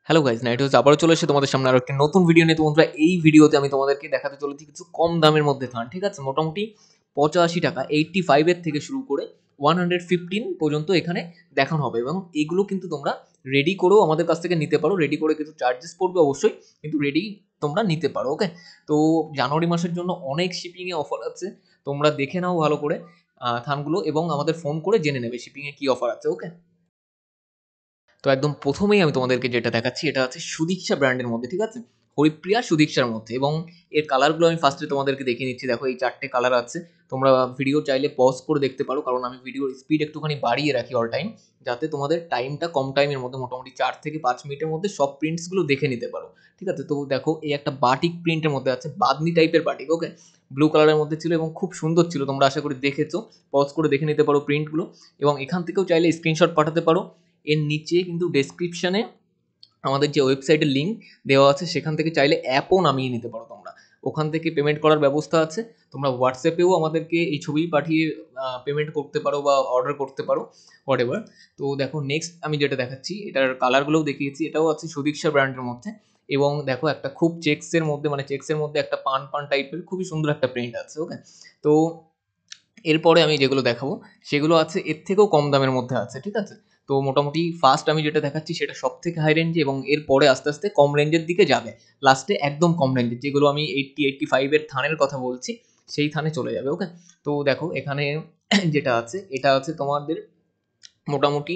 Hello guys, night house আবারও চলে এসে তোমাদের সামনে আরো একটি নতুন ভিডিও নিয়ে। তো বন্ধুরা, এই ভিডিওতে আমি তোমাদেরকে দেখাতে চলেছি কিছু কম দামের মধ্যে থান, ঠিক আছে? মোটামুটি 85 টাকা 85 এর থেকে শুরু করে 115 পর্যন্ত এখানে দেখানো হবে, এবং এগুলো কিন্তু তোমরা রেডি করেও আমাদের কাছ থেকে নিতে পারো। রেডি করে কিছু চার্জেস পড়বে অবশ্যই, কিন্তু রেডি তোমরা নিতে পারো। ওকে, তো জানুয়ারি মাসের জন্য অনেক শিপিংয়ে অফার আছে, তোমরা দেখে নাও ভালো করে থানগুলো, এবং আমাদের ফোন করে জেনে নেবে শিপিংয়ে কী অফার আছে। ওকে, তো একদম প্রথমেই আমি তোমাদেরকে যেটা দেখাচ্ছি এটা হচ্ছে সুদীক্ষা ব্র্যান্ডের মধ্যে, ঠিক আছে? হরিপ্রিয়া সুদীক্ষার মধ্যে, এবং এর কালারগুলো আমি ফার্স্টে তোমাদেরকে দেখিয়ে নিচ্ছি। দেখো, এই 4টে কালার আছে। তোমরা ভিডিও চাইলে পজ করে দেখতে পারো, কারণ আমি ভিডিওর স্পিড একটুখানি বাড়িয়ে রাখি অল টাইম, যাতে তোমাদের টাইমটা কম টাইমের মধ্যে মোটামুটি 4 থেকে 5 মিনিটের মধ্যে সব প্রিন্টসগুলো দেখে নিতে পারো। ঠিক আছে, তো দেখো, এই একটা বাটিক প্রিন্টের মধ্যে আছে, বাদনি টাইপের বাটিক। ওকে, ব্লু কালারের মধ্যে ছিল এবং খুব সুন্দর ছিল, তোমরা আশা করি দেখেছো। পজ করে দেখে নিতে পারো প্রিন্টগুলো, এবং এখান থেকেও চাইলে স্ক্রিনশট পাঠাতে পারো। এর নিচে কিন্তু ডেসক্রিপশনে আমাদের যে ওয়েবসাইটের লিঙ্ক দেওয়া আছে, সেখান থেকে চাইলে অ্যাপও নামিয়ে নিতে পারো তোমরা। ওখান থেকে পেমেন্ট করার ব্যবস্থা আছে। তোমরা হোয়াটসঅ্যাপেও আমাদেরকে এই ছবি পাঠিয়ে পেমেন্ট করতে পারো বা অর্ডার করতে পারো, হোয়াট এভার। তো দেখো, নেক্সট আমি যেটা দেখাচ্ছি, এটার কালারগুলোও দেখিয়েছি। এটাও আছে সুদীক্ষা ব্র্যান্ডের মধ্যে, এবং দেখো একটা খুব চেক্সের মধ্যে, মানে চেক্সের মধ্যে একটা পান পান টাইপের খুবই সুন্দর একটা প্রিন্ট আছে। ওকে, তো এরপরে আমি যেগুলো দেখাবো সেগুলো আছে এর থেকেও কম দামের মধ্যে আছে, ঠিক আছে? তো মোটামুটি ফার্স্ট আমি যেটা দেখাচ্ছি সেটা সব থেকে হাই রেঞ্জে, এবং এরপরে আস্তে আস্তে কম রেঞ্জের দিকে যাবে। লাস্টে একদম কম রেঞ্জের, যেগুলো আমি 85 এর থানের কথা বলছি, সেই থানে চলে যাবে। ওকে, তো দেখো এখানে যেটা আছে, এটা আছে তোমাদের মোটামুটি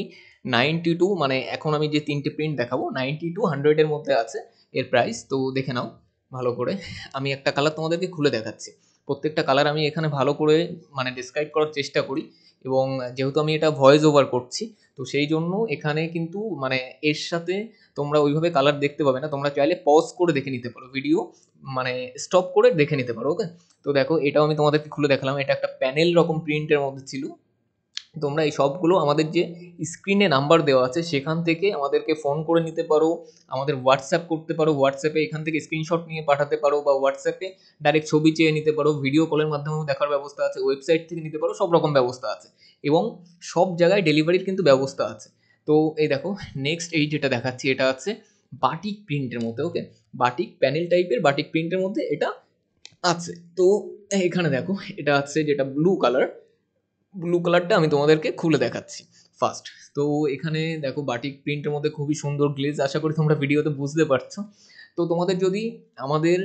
92, মানে এখন আমি যে 3টে প্রিন্ট দেখাবো 90 to 100 এর মধ্যে আছে এর প্রাইস। তো দেখে নাও ভালো করে। আমি একটা কালার তোমাদেরকে খুলে দেখাচ্ছি। প্রত্যেকটা কালার আমি এখানে ভালো করে মানে ডিসক্রাইব করার চেষ্টা করি, এবং যেহেতু আমি এটা ভয়েস ওভার করছি, তো সেই জন্য এখানে কিন্তু মানে এর সাথে তোমরা ওইভাবে কালার দেখতে পাবে না। তোমরা চাইলে পজ করে দেখে নিতে পারো ভিডিও, মানে স্টপ করে দেখে নিতে পারো। ওকে, তো দেখো, এটাও আমি তোমাদেরকে খুলে দেখালাম। এটা একটা প্যানেল রকম প্রিন্টের মধ্যে ছিল। তোমরা এই সবগুলো আমাদের যে স্ক্রিনে নাম্বার দেওয়া আছে সেখান থেকে আমাদেরকে ফোন করে নিতে পারো, আমাদের হোয়াটসঅ্যাপ করতে পারো, হোয়াটসঅ্যাপে এখান থেকে স্ক্রিনশট নিয়ে পাঠাতে পারো, বা হোয়াটসঅ্যাপে ডাইরেক্ট ছবি চেয়ে নিতে পারো, ভিডিও কলের মাধ্যমেও দেখার ব্যবস্থা আছে, ওয়েবসাইট থেকে নিতে পারো, সব রকম ব্যবস্থা আছে, এবং সব জায়গায় ডেলিভারির কিন্তু ব্যবস্থা আছে। তো এই দেখো, নেক্সট এই যেটা দেখাচ্ছি এটা আছে বাটিক প্রিন্টের মধ্যে। ওকে, বাটিক প্যানেল টাইপের বাটিক প্রিন্টের মধ্যে এটা আছে। তো এখানে দেখো, এটা আছে যেটা ব্লু কালার। ব্লু কালারটা আমি তোমাদেরকে খুলে দেখাচ্ছি ফার্স্ট। তো এখানে দেখো, বাটিক প্রিন্টের মধ্যে খুবই সুন্দর গ্লেজ, আশা করি তোমরা ভিডিওতে বুঝতে পারছো। তো তোমাদের যদি আমাদের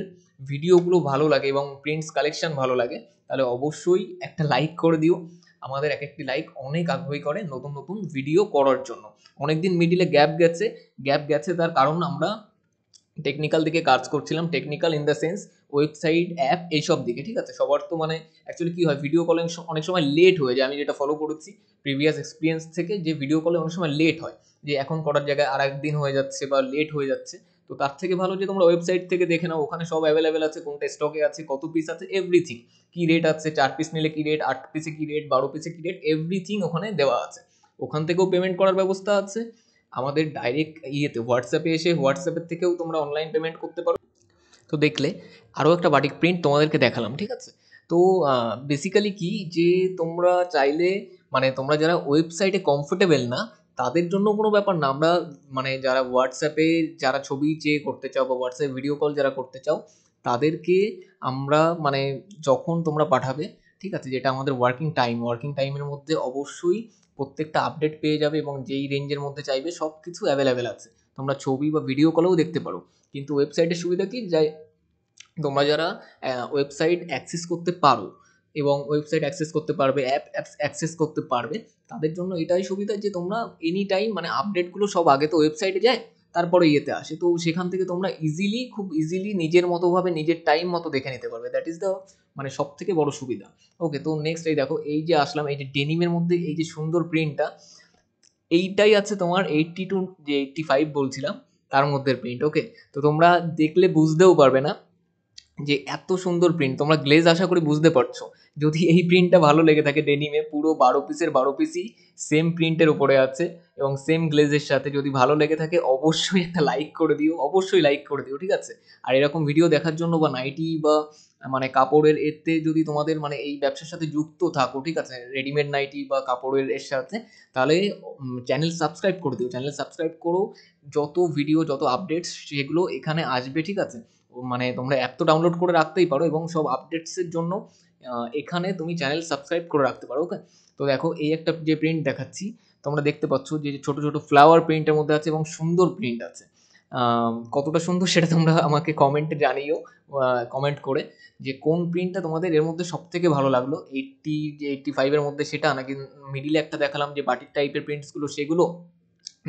ভিডিওগুলো ভালো লাগে এবং প্রিন্টস কালেকশন ভালো লাগে, তাহলে অবশ্যই একটা লাইক করে দিও। আমাদের এক একটি লাইক অনেক আগ্রহী করে নতুন নতুন ভিডিও করার জন্য। অনেকদিন মিডিলে গ্যাপ গেছে, তার কারণ আমরা টেকনিক্যাল দিকে কাজ করছিলাম। Technical in the sense website, app, এইসব দিকে। ঠিক আছে, সবার তো মানে অ্যাকচুয়ালি কী হয়, ভিডিও কলে অনেক সময় লেট হয়ে যায়। আমি যেটা ফলো করেছি প্রিভিয়াস এক্সপিরিয়েন্স থেকে, যে ভিডিও কলে অনেক সময় লেট হয়, যে এখন করার জায়গায় আর একদিন হয়ে যাচ্ছে বা লেট হয়ে যাচ্ছে। তো তার থেকে ভালো যে তোমরা ওয়েবসাইট থেকে দেখে নাও, ওখানে সব অ্যাভেলেবেল আছে, কোনটা স্টকে আছে, কত পিস আছে, এভরিথিং, কী রেট আছে, 4 পিস নিলে কী রেট, 8 পিসে কী রেট, 12 পিসে কী রেট, এভরিথিং ওখানে দেওয়া আছে। ওখান থেকেও পেমেন্ট করার ব্যবস্থা আছে। আমাদের ডাইরেক্ট ইয়েতে হোয়াটসঅ্যাপে এসে হোয়াটসঅ্যাপের থেকেও তোমরা অনলাইন পেমেন্ট করতে পারো। তো দেখলে আরও একটা বাটিক প্রিন্ট তোমাদেরকে দেখালাম, ঠিক আছে? তো বেসিক্যালি কি, যে তোমরা চাইলে মানে তোমরা যারা ওয়েবসাইটে কমফোর্টেবল না, তাদের জন্য কোনো ব্যাপার না। আমরা মানে যারা হোয়াটসঅ্যাপে যারা ছবি চেয়ে করতে চাও, বা হোয়াটসঅ্যাপে ভিডিও কল যারা করতে চাও, তাদেরকে আমরা মানে যখন তোমরা পাঠাবে, ঠিক আছে, যেটা আমাদের ওয়ার্কিং টাইমের মধ্যে অবশ্যই প্রত্যেকটা আপডেট পেয়ে যাবে, এবং যেই রেঞ্জের মধ্যে চাইবে সব কিছু অ্যাভেলেবেল আছে। তোমরা ছবি বা ভিডিও কলেও দেখতে পারো। কিন্তু ওয়েবসাইটের সুবিধা কি, যাই তোমরা যারা ওয়েবসাইট অ্যাক্সেস করতে পারো এবং ওয়েবসাইট অ্যাক্সেস করতে পারবে, অ্যাপস অ্যাক্সেস করতে পারবে, তাদের জন্য এটাই সুবিধা যে তোমরা এনি টাইম মানে আপডেটগুলো সব আগে তো ওয়েবসাইটে যায়, তারপরে ইয়েতে আসে। তো সেখান থেকে তোমরা খুব ইজিলি নিজের মতোভাবে নিজের টাইম মতো দেখে নিতে পারবে। দ্যাট ইজ দ্য মানে সব থেকে বড় সুবিধা। ওকে, তো নেক্সট এই দেখো, এই যে আসলাম, এই যে ডেনিমের মধ্যে এই যে সুন্দর প্রিন্টটা, এইটাই আছে তোমার 82 যে 85 বলছিলাম, তার মধ্যে প্রিন্ট। ওকে, তো তোমরা দেখলে বুঝতেও পারবে না যে এত সুন্দর প্রিন্ট। তোমরা গ্লেজ আশা করি বুঝতে পারছো। যদি এই প্রিন্টটা ভালো লেগে থাকে, ডেনিমে পুরো 12 পিসের 12 পিসই সেম প্রিন্টের উপরে আছে এবং সেম গ্লেজের সাথে, যদি ভালো লেগে থাকে অবশ্যই একটা লাইক করে দিও, অবশ্যই লাইক করে দিও, ঠিক আছে? আর এরকম ভিডিও দেখার জন্য বা নাইটি বা মানে কাপড়ের এতে যদি তোমাদের মানে এই ব্যবসার সাথে যুক্ত থাকো, ঠিক আছে, রেডিমেড নাইটি বা কাপড়ের এর সাথে, তাহলে চ্যানেল সাবস্ক্রাইব করে দিও, চ্যানেল সাবস্ক্রাইব করো। যত ভিডিও যত আপডেটস সেগুলো এখানে আসবে, ঠিক আছে। মানে তোমরা অ্যাপ তো ডাউনলোড করে রাখতেই পারো এবং সব আপডেটসের জন্য এখানে তুমি চ্যানেল সাবস্ক্রাইব করে রাখতে পারো। ওকে, তো দেখো এই একটা যে প্রিন্ট দেখাচ্ছি, তোমরা দেখতে পাচ্ছ যে ছোট ছোট ফ্লাওয়ার প্রিন্টের মধ্যে আছে এবং সুন্দর প্রিন্ট আছে। কতটা সুন্দর সেটা তোমরা আমাকে কমেন্টে জানিও, কমেন্ট করে, যে কোন প্রিন্টটা তোমাদের এর মধ্যে সব থেকে ভালো লাগলো, 85-এর মধ্যে সেটা, নাকি মিডিলে একটা দেখালাম যে বাটিক টাইপের প্রিন্টসগুলো সেগুলো,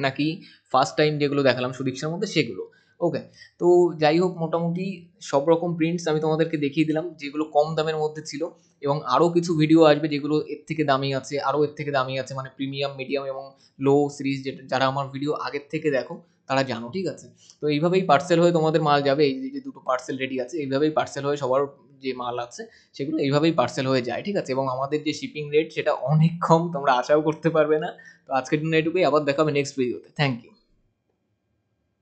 নাকি ফার্স্ট টাইম যেগুলো দেখালাম সুদীক্ষার মধ্যে সেগুলো। ওকে, তো যাই হোক, মোটামুটি সব রকম প্রিন্টস আমি তোমাদেরকে দেখিয়ে দিলাম যেগুলো কম দামের মধ্যে ছিল, এবং আরও কিছু ভিডিও আসবে যেগুলো এর থেকে দামি আছে, আরও এর থেকে দামি আছে, মানে প্রিমিয়াম, মিডিয়াম এবং লো সিরিজ, যেটা যারা আমার ভিডিও আগের থেকে দেখো তারা জানো, ঠিক আছে। তো এইভাবেই পার্সেল হয়ে তোমাদের মাল যাবে, এই যে দুটো পার্সেল রেডি আছে, এইভাবেই পার্সেল হয়ে সবার যে মাল আছে সেগুলো এইভাবেই পার্সেল হয়ে যায়, ঠিক আছে। এবং আমাদের যে শিপিং রেট সেটা অনেক কম, তোমরা আশাও করতে পারবে না। তো আজকের জন্য এটুকুই, আবার দেখা হবে নেক্সট ভিডিওতে। Thank you.